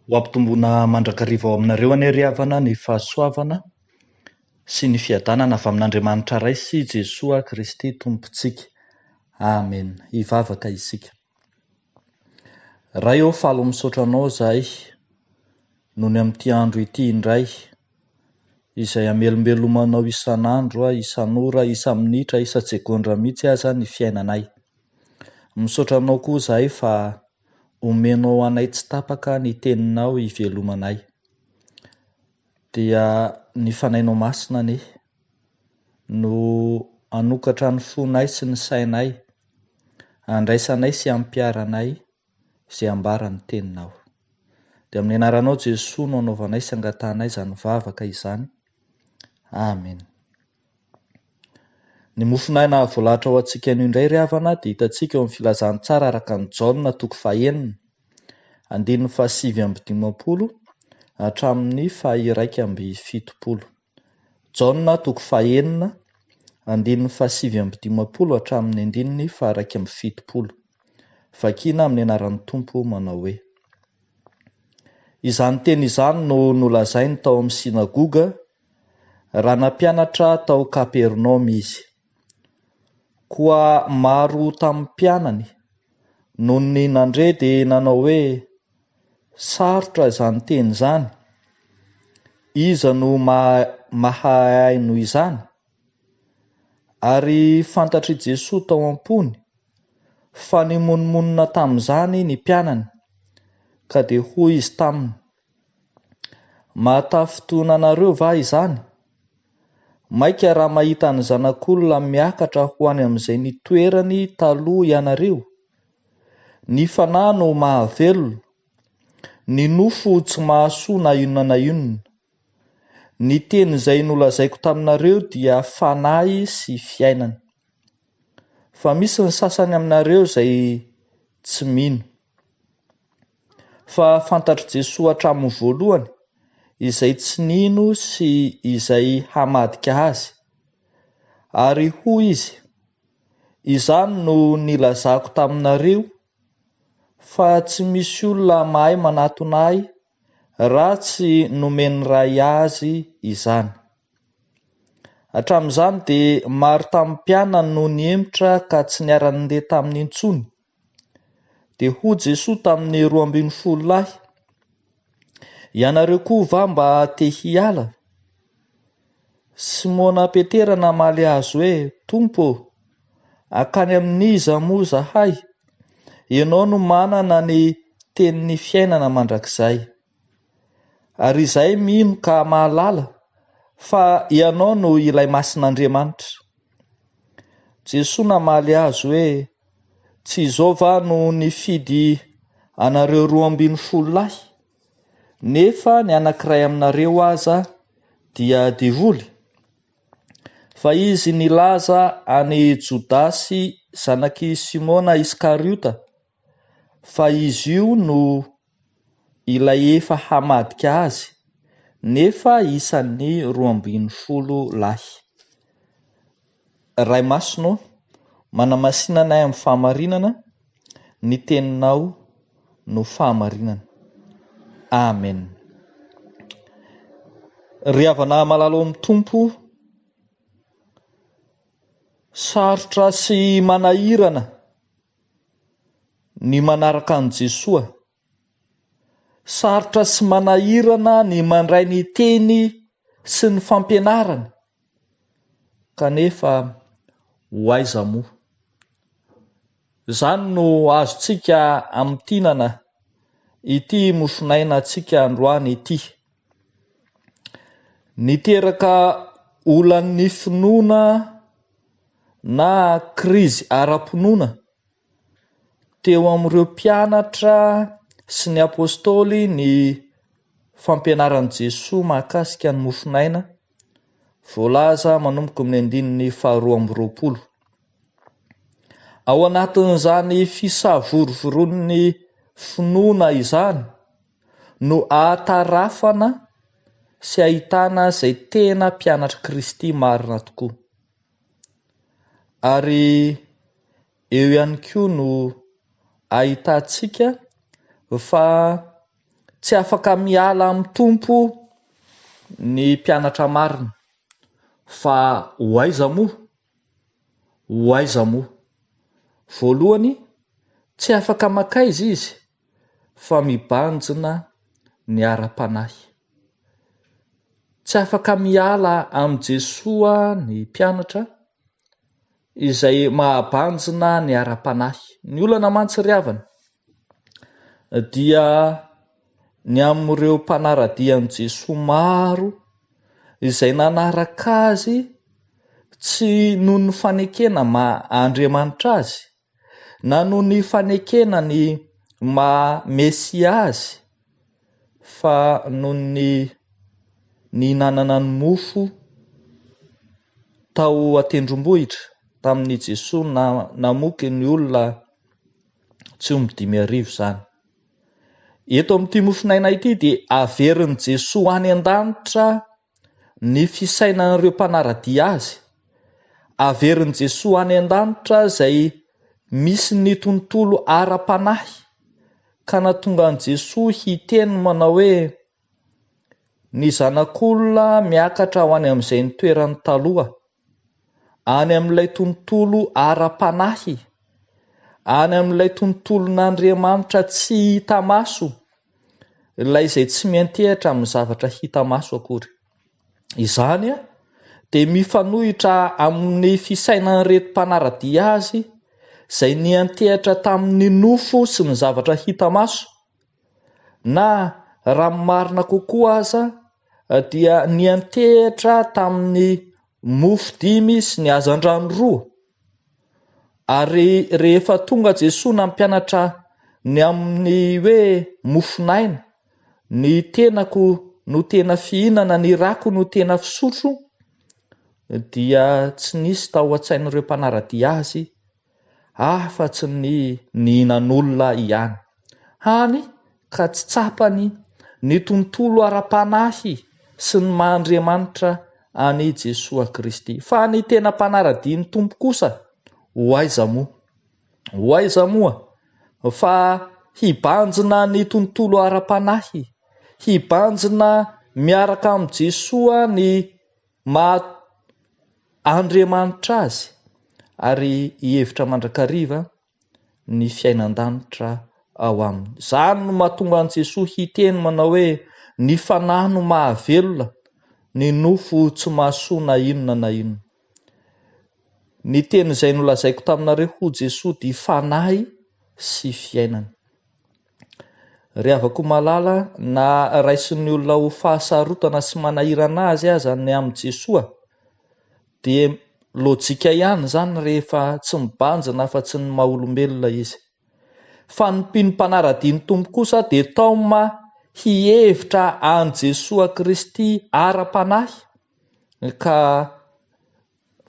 Ho ampitomboana mandrakariva ao aminareo anie ry havana ny fahasoavana sy ny fiadanana avy amin'Andriamanitra iray sy Jesosy Kristy tompontsika. Amen. Hivavaka isika. Raha eo falo misaotra anao izahay noho ny amin'ity andro ity indray izay amelombelonao isan'andro, isan'ora, isa-minitra, isa-tsekondra mihitsy aza ny fiainanay. Misaotra anao koa izahay fa omenao anay tsy tapaka ny teninao hivelomanay. Dia ny fanainao masina anie no anokatra ny fonay sy ny sainay, andraisanay sy ampiaranay izay ambarany teninao. Dia amin'ny anaranao Jesosy no anaovanay sy angatanay izany vavaka izany. Amen. Ny mofinaina voalahatra ho antsika anio indray ry havana dia hitantsika eo amin'ny filazantsara araka ny Jaona 4:9-5:70 hatramin'ny 1:70. Jaona 4:9-5:70 hatramin'ny 1:70. Vakiana amin'ny anaran'ny Tompo manao hoe: izany teny izany no nolazainy tao amin'ny sinagoga raha nampianatra tao Kapernaoma izy. Koa maro tamin'ny mpianany noho ny nandre dia nanao hoe sarotra izany teny izany, iza no mahay noho izany? Ary fantatry Jesosy tao am-pony fa nimonmonina tamin'izany ny mpianany, ka dia hoy izy taminy: mahatafi-toana anareo va izany? Maika raha mahita ny zanak'olona miakatra ho any amin'izay nitoerany taloha ianareo. Ny fanahy no mahavelona, ny nofo tsy mahasoa na inona na inona. Ny teny izay nolazaiko taminareo dia fanahy sy fiainana. Fa misy ny sasany aminareo izay tsy mino. Fa fantatry Jesosy hatramin'ny voalohany izay tsy nino sy izay hamadika azy. Ary hoy izy: izany no nilazako taminareo fa tsy misy olona mahay manatona ahy raha tsy nomeny iray azy izany. Hatramin'izany dia maro tamin'ny mpianany no nihemotra ka tsy niara-nandeha taminy intsony. Dia hoy Jesosy tamin'ny 12 lahy: ianareo koa va mba te hiala? Simona Petera namaly azy hoe: Tompo, akany amin'iza moa zahay? Ianao no manana ny tenin'ny fiainana mandrakizay. Ary izahay mino ka mahalala fa ianao no ilay masin'Andriamanitra. Jesosy namaly azy hoe: tsy izao va no nifidy anareo 12 lahy? Nefa ny anankiray aminareo aza dia divoly. Fa izy nilaza any Jodasy zanaky Simona Iskariota fa izy io no ilay efa hamadika azy, nefa isan'ny 12 lahy. Ray masonao, manamasinanay amin'ny fahamarinana, ny teninao no fahamarinana. Amen. Ry havana malalo amin'ny Tompo, sarotra sy manahirana ny manaraka an' Jesosy. Sarotra sy manahirana ny mandray ny teny sy ny fampianarana. Kanefa ho aiza moa? Izany no azontsika amintinana ity mofinaina antsika androany ity. Niteraka olan'ny finoana na krizy ara-pinoana teo amin'ireo mpianatra sy ny apôstôly ny fampianaran'i Jesosy mahakasika ny mofinaina, voalaza manomboka amin'ny 12:20. Ao anatin'izany fisavorovoroan'ny finoana izany no ahatarafana sy ahitana izay tena mpianatra Kristy marina tokoa. Ary eo ihany koa no ahitantsika fa tsy afaka miala amin'ny tompo ny mpianatra marina, fa hoaiza moa? Voalohany, tsy afaka makaiza izy fa mibanjina ny ara-panahy. Tsy afaka miala amin'ny Jesoa ny mpianatra izay mahabanjina ny ara-panahy. Ny olana mantsiryavana dia ny amin'ireo mpanaradian'i Jesoa maro izay nanaraka azy tsy noho ny fanekena Andriamanitra azy, na noho ny fanekena ny Mesia azy, fa noho ny nanana ny mofo tao an-tendrombohitra tamin'ny Jesoa namoky ny olona tsy 5,000 zany. Eto amin'ity mofinaina ity dia averin'i Jesoa any an-danitra ny fisainan'ireo mpanaradia azy. Averin'i Jesoa any an-danitra izay misy ny tontolo ara-panahy, ka nahatonga an'i Jesoa hiteny manao hoe ny zanak'olona miakatra ho any amin'izay ny toerany taloha, any amin'ilay tontolo ara-panahy, any amin'ilay tontolon'Andriamanitra tsy hita maso, ilay izay tsy miantehitra amin'ny zavatra hita maso akory. Izany dia mifanohitra amin'ny fisainan'ireto mpanaradia azy izay niantehitra tamin'ny nofo sy ny zavatra hita maso, na raha marina kokoa aza dia niantehitra tamin'ny mofo 5 sy ny hazandrano 2. Ary rehefa tonga Jesoa nampianatra ny amin'ny hoe mofinaina, ny tenako no tena fihinana, ny rako no tena fisotro, dia tsy nisy tao an-tsain'ireo mpanaradia azy afa-tsy ny hihinan'olona ihany, hany ka tsy tsapany ny tontolo ara-panahy sy ny maha-Andriamanitra any Jesoa Kristy. Fa ny tena mpanaradian'ny Tompo kosa, hoaiza moa? Fa hibanjina ny tontolo ara-panahy, hibanjina miaraka amin'ny Jesoa ny maha-Andriamanitra azy, ary hihevitra mandrakariva ny fiainan-danitra ao aminy. Izany no mahatonga an'i Jesoa hiteny manao hoe ny fanahy no mahavelona, ny nofo tsy mahasoa inona na inona. Ny teny izay nolazaiko taminareo ho Jesoa dia fanahy sy fiainana. Rehavako malala na raisin'ny olona ho fahasarotana sy manahirana azy ny amin'ny Jesoa, dia lojika ihany zany rehefa tsy mibanjina fa tsy ny maha-olombelona izy. Fa ny mpino-mpanaradian'ny Tompo kosa dia taoma hihevitra an Jesoa Kristy ara-panahy, ka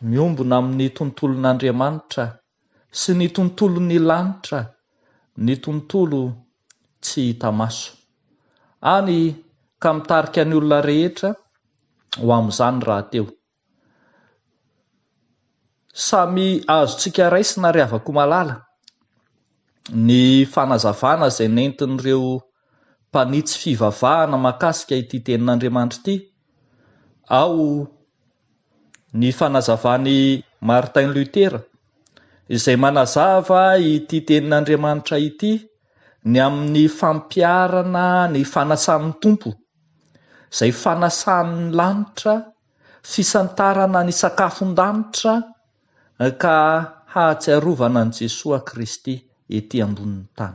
miombona amin'ny tontolon'Andriamanitra sy ny tontolon'ny lanitra, ny tontolo tsy hita maso. Any ka mitarika ny olona rehetra ho amin'izany raha teo. Samy azontsika raisina rehavako malala ny fanazavana izay nentin'ireo mpanitsy fivavahana mahakasika ity tenin'Andriamanitra ity. Ao ny fanazavany Martin Luther izay manazava ity tenin'Andriamanitra ity ny amin'ny fampiarana ny fanasan'ny Tompo, izay fanasan'ny lanitra, fisantarana ny sakafon-danitra, ka hahatsiarovana an'i Jesoa Kristy ety ambonin'ny tany.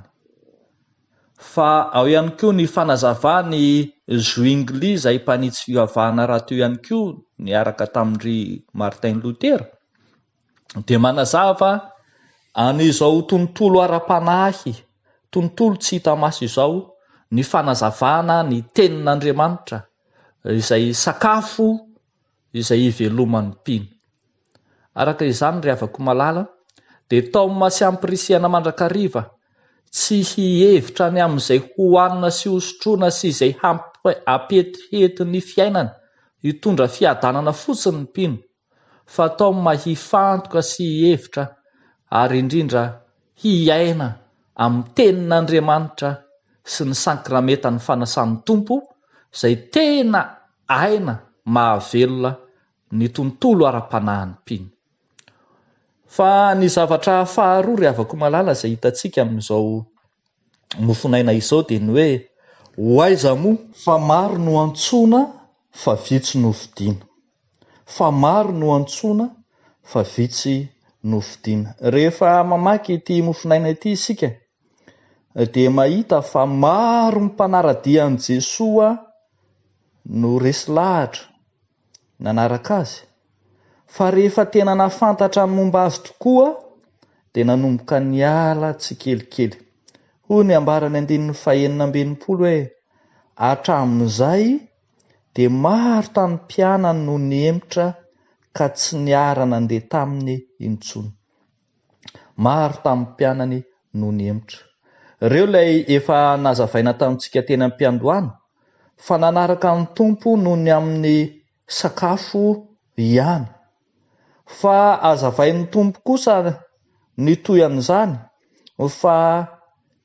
Fa ao ihany koa ny fanazavany Zwingli izay mpanitsy fivavahana raha teo ihany koa niaraka tamin'ry Martin Luther, dia manazava an'izao tontolo ara-panahy, tontolo tsy hita maso izao, ny fanazavana ny tenin'Andriamanitra izay sakafo izay iveloman'ny mpino. Araka izany rehavako malala dia tao masiampirisiana mandrakariva tsy hihevitra ny amin'izay hohanina sy hosotroana sy izay hampetihety ny fiainana hitondra fiadanana fotsiny ny mpino, fa tao mahifantoka sy hihevitra ary indrindra hiaina amin'ny tenin'Andriamanitra sy ny sankrametany fanasan'ny tompo izay tena aina mahavelona ny tontolo ara-panahany mpino. Fa ny zavatra faharoa ry havako malala izay hitantsika amin'izao mofonaina izao dia ny hoe aiza moa fa maro no antsoina fa vitsy no vidiana. Fa maro no antsoina fa vitsy no vidiana. Rehefa mamaky ity mofonaina ity isika dia mahita fa maro ny mpanaradia an'i Jesoa no resy lahatra nanaraka azy. Fa rehefa tena nafantatra ny momba azy tokoa dia nanomboka niala tsikelikely. Hoy ny ambarany 9:40 hoe hatramin'izay dia maro tamin'ny mpianany no niemitra ka tsy niara nandeha taminy intsony. Maro tamin'ny mpianany no niemitra. Ireo ilay efa nazavaina tamintsika teny am-piandohana fa nanaraka ny tompo noho ny amin'ny sakafo ihany. Fa azavain'ny tompo kosa ny toy an'izany fa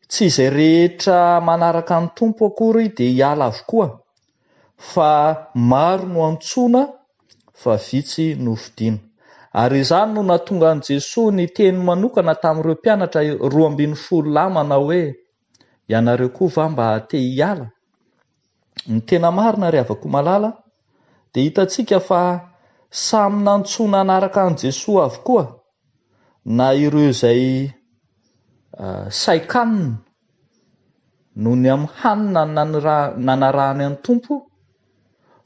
tsy izay rehetra manaraka ny tompo akory dia hiala avokoa, fa maro no antsoina fa vitsy no vidiana. Ary izany no nahatonga an'i Jesoa ny teny manokana tamin'ireo mpianatra 12 lamana hoe ianareo koa va mba te hiala? Ny tena marina ry havako malala dia hitantsika fa samy nantsoina anaraka an'i Jesoa avokoa, na ireo izay saikanina noho ny amin'ny hanina nanarahany an'ny tompo,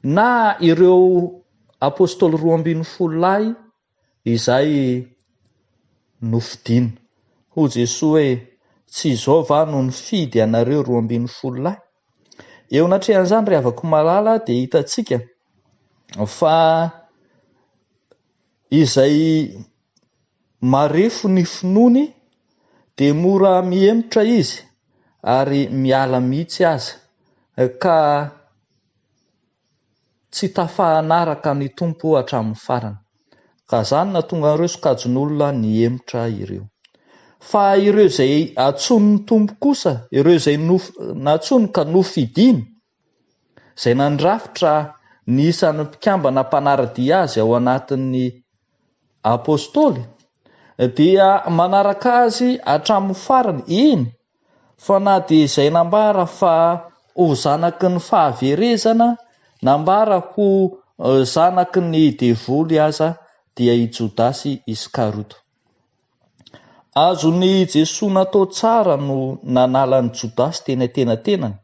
na ireo apôstôly 12 lahy izay nofidiana. Hoy Jesoa hoe tsy izao va no nifidy anareo 12 lahy? Eo anatrehan'izany ry havako malala dia hitantsika fa izay marefo ny finoany dia mora miemotra izy ary miala mihitsy aza ka tsy tafanaraka ny tompo hatramin'ny farany. Ka izany nahatonga ireo sokajin'olona niemotra ireo. Fa ireo izay antsoin'ny tompo kosa, ireo izay nantsony ka nofidiany, izay nandrafitra ny isan'ny mpikambana mpanaradia azy ao anatin'ny apôstôly, dia manaraka azy hatramin'ny farany. Iny fa na dia izay nambara fa ho zanaky ny fahaverezana, nambara ho zanaky ny devoly aza dia i Jodasy Iskariota. Azony Jesoa natao tsara no nanala ny Jodasy teny an-tenatenany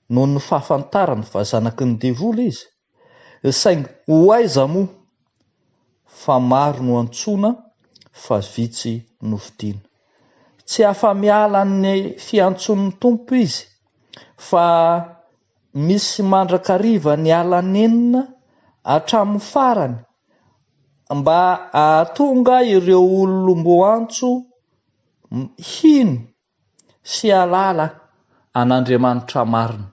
noho ny fahafantarany fa zanaky ny devoly izy. Saingy ho aiza moa fa maro no antsoina fa vitsy no vidiana. Tsy afa-miala ny fiantson'ny tompo izy, fa misy mandrakariva ny alan'enina hatramin'ny farany mba ahatonga ireo olom-boantso hino sy halala an'Andriamanitra marina.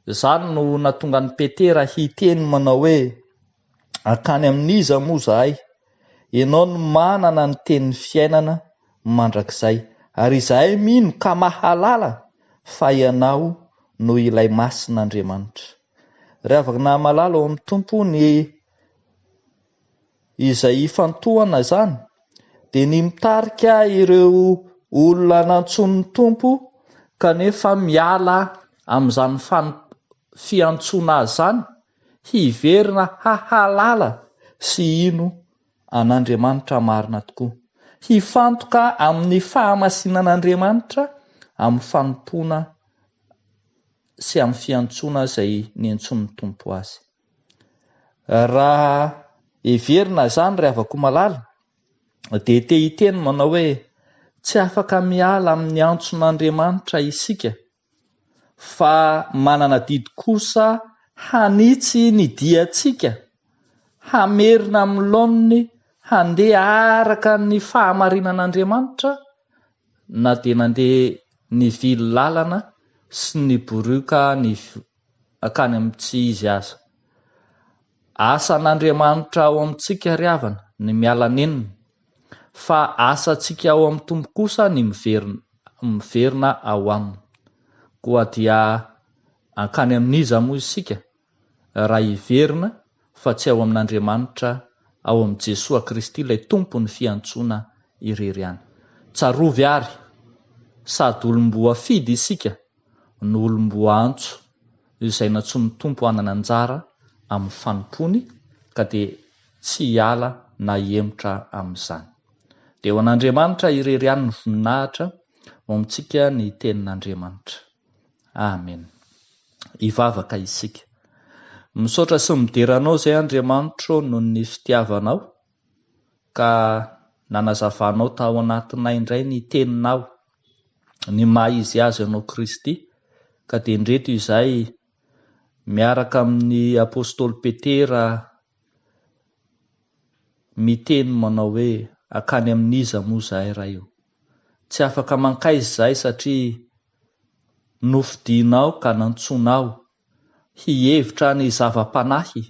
Izany no nahatonga ny Petera hiteny manao hoe akany amin'iza moa zahay? Ianao no manana ny tenin'ny fiainana mandrakizay, ary izahay mino ka mahalala fa ianao no ilay masin'Andriamanitra. Ry havaka na malala ao amin'ny tompo ny izay ifantohana izany dia ny mitarika ireo olona nantson'ny tompo kanefa miala amin'izany fiantsoana azy zany, hiverina hahalala sy ino an'Andriamanitra marina tokoa, hifantoka amin'ny fahamasinan'Andriamanitra amin'ny fanompoana sy amin'ny fiantsoana izay niantson'ny tompo azy. Raha heverina izany ry havako malala dia te hiteny manao hoe tsy afaka miala amin'ny antson'Andriamanitra isika, fa manana didy kosa hanitsy ny diantsika, hamerina amin'ny laoniny handeha araka ny fahamarinan'Andriamanitra, na dia nandeha ny vily lalana sy ny boroka akany amin'ny tsy izy aza. Asan'Andriamanitra ao amintsika ry havana ny miala nenina, fa asantsika ao amin'ny tompo kosa ny miverina ao aminy. koa dia ankany amin'iza moa isika raha iverina fa tsy ao amin'Andriamanitra, ao amin'i Jesoa Kristy ilay tompony fiantsoana irery ihany. Tsarovy ary sady olom-boa fidy isika no olom-boa antso izay natsoa ny tompo hanana anjara amin'ny fanompony ka dia tsy hiala na hiemotra amin'izany. Dia ho an'Andriamanitra irery ihany ny voninahitra ho amintsika ny tenin'Andriamanitra. Amen. Hivavaka isika. Misaotra sy mideranao izay Andriamanitro noho ny fitiavanao ka nanazavanao tao anatinay indray ny teninao, ny maha izy azy anao Kristy, ka dia indreto izay miaraka amin'ny apôstôly Petera miteny manao hoe akany amin'iza moa izahay raha io. Tsy afaka mankaiza izahay satria nofidianao ka nantsonao hihevitra ny zava-panahy,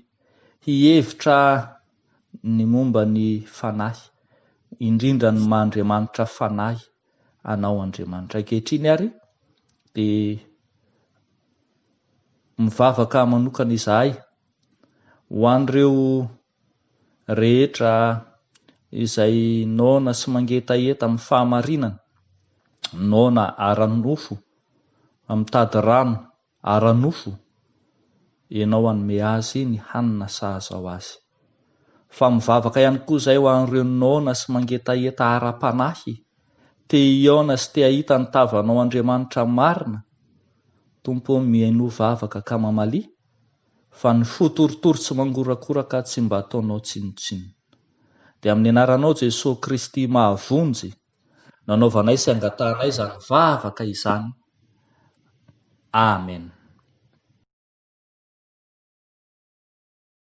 hihevitra ny momba ny fanahy, indrindra ny maha-Andriamanitra fanahy anao Andriamanitra. Ankehitriny ary dia mivavaka manokana izahay ho an'ireo rehetra izay naona sy mangetaheta amin'ny fahamarinana, naona ara-nofo, mitady rano ara-nofo, ianao hanome azy ny hanina sahaza ho azy. Fa mivavaka ihany koa izay ho an'ireo naona sy mangetaheta ara-panahy, te hiaona sy te hahita ny tavanao Andriamanitra marina, Tompo mihaino vavaka ka mamalia, fa ny fotoritory tsy mangorakoraka tsy mba ataonao tsinontsino. Dia amin'ny anaranao Jesosy Kristy mahavonjy, nanaovanay sy angatahanay izany vavaka izany. Amen.